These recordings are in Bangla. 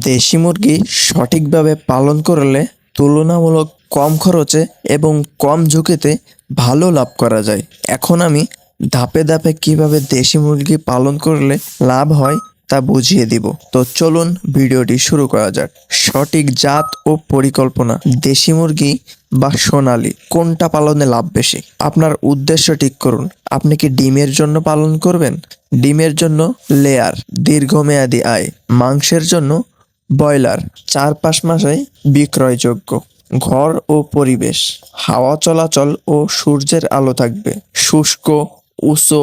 দেশি মুরগি সঠিকভাবে পালন করলে তুলনামূলক কম খরচে এবং কম ঝুঁকিতে ভালো লাভ করা যায়। এখন আমি ধাপে ধাপে কিভাবে দেশি মুরগি পালন করলে লাভ হয় তা বুঝিয়ে দিব। তো চলুন ভিডিওটি শুরু করা যাক। সঠিক জাত ও পরিকল্পনা। দেশি মুরগি বা সোনালী কোনটা পালনে লাভ বেশি? আপনার উদ্দেশ্য ঠিক করুন। আপনি কি ডিমের জন্য পালন করবেন? ডিমের জন্য লেয়ার, দীর্ঘমেয়াদী আয়। মাংসের জন্য ব্রয়লার, 4-5 মাসে বিক্রয়যোগ্য। ঘর ও পরিবেশ, হাওয়া চলাচল ও সূর্যের আলো থাকবে। শুষ্ক, উঁচু,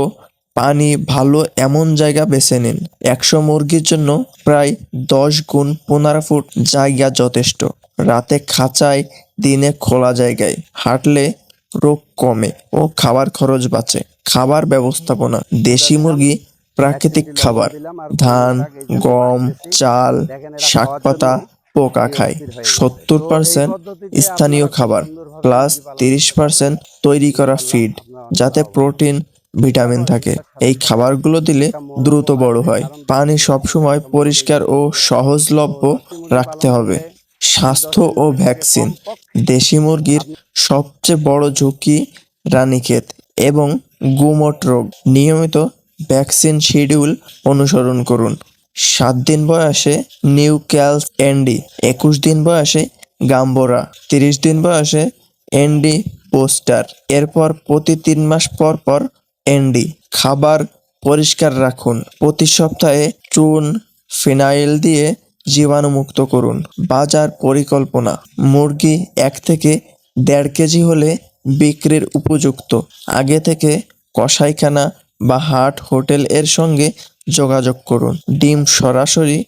পানি ভালো এমন জায়গা বেছে নিন। 100 মুরগির জন্য প্রায় 10x15 ফুট জায়গা যথেষ্ট। রাতে খাঁচায়, দিনে খোলা জায়গায়। হাঁটলে রোগ কমে ও খাবার খরচ বাঁচে। খাবার ব্যবস্থাপনা। দেশি মুরগি প্রাকৃতিক খাবার, ধান, গম, চাল, শাকপাতা, পোকা খায়। 70% স্থানীয় খাবার প্লাস 30% তৈরি করা ফিড, যাতে প্রোটিন, ভিটামিন থাকে। এই খাবারগুলো দিলে দ্রুত বড় হয়। পানি সবসময় পরিষ্কার ও সহজলভ্য রাখতে হবে। স্বাস্থ্য ও ভ্যাকসিন। দেশি মুরগির সবচেয়ে বড় ঝুঁকি রানীক্ষেত এবং গুমোট রোগ। নিয়মিত ভ্যাকসিন শিডিউল অনুসরণ করুন। 7 দিন বয়সে নিউক্যালস এনডি, 21 দিন বয়সে গাম্বোরা, 30 দিন বয়সে এনডি পোস্টার। এরপর প্রতি 3 মাস পর পর এনডি। খাবার পরিষ্কার রাখুন। প্রতি সপ্তাহে চুন, ফিনাইল দিয়ে জীবাণুমুক্ত করুন। বাজার পরিকল্পনা। মুরগি 1 থেকে 1.5 কেজি হলে বিক্রির উপযুক্ত। আগে থেকে কসাইখানা বা হাট হোটেল এর সঙ্গে যোগাযোগ করুন। ডিম সরাসরি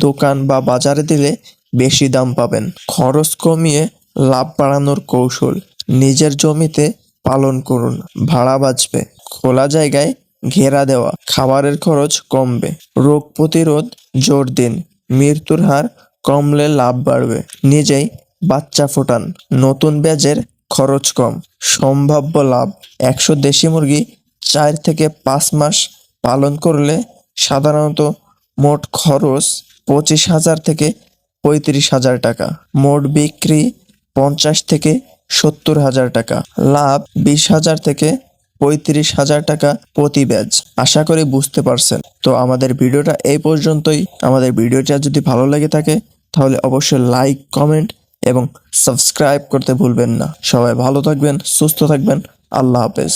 দোকান বা বাজারে দিলে বেশি দাম পাবেন। খরচ কমিয়ে লাভ বাড়ানোর কৌশল। নিজের জমিতে পালন করুন, ভাড়া বাঁচবে। খোলা জায়গায় ঘেরা দেওয়া, খাবারের খরচ কমবে। রোগ প্রতিরোধ জোর দিন, মৃত্যুর হার কমলে লাভ বাড়বে। নিজেই বাচ্চা ফোটান, নতুন ব্যাচের খরচ কম। সম্ভাব্য লাভ। 100 দেশি মুরগি 4 থেকে 5 মাস পালন করলে সাধারণত মোট খরচ 25,000 থেকে 35,000 টাকা। মোট বিক্রি 50 থেকে 70,000 টাকা। লাভ 20,000 থেকে 35,000 টাকা প্রতি ব্যাচ। আশা করি বুঝতে পারছেন। তো আমাদের ভিডিওটা এই পর্যন্তই। আমাদের ভিডিওটা যদি ভালো লেগে থাকে তাহলে অবশ্যই লাইক, কমেন্ট এবং সাবস্ক্রাইব করতে ভুলবেন না। সবাই ভালো থাকবেন, সুস্থ থাকবেন। আল্লাহ হাফেজ।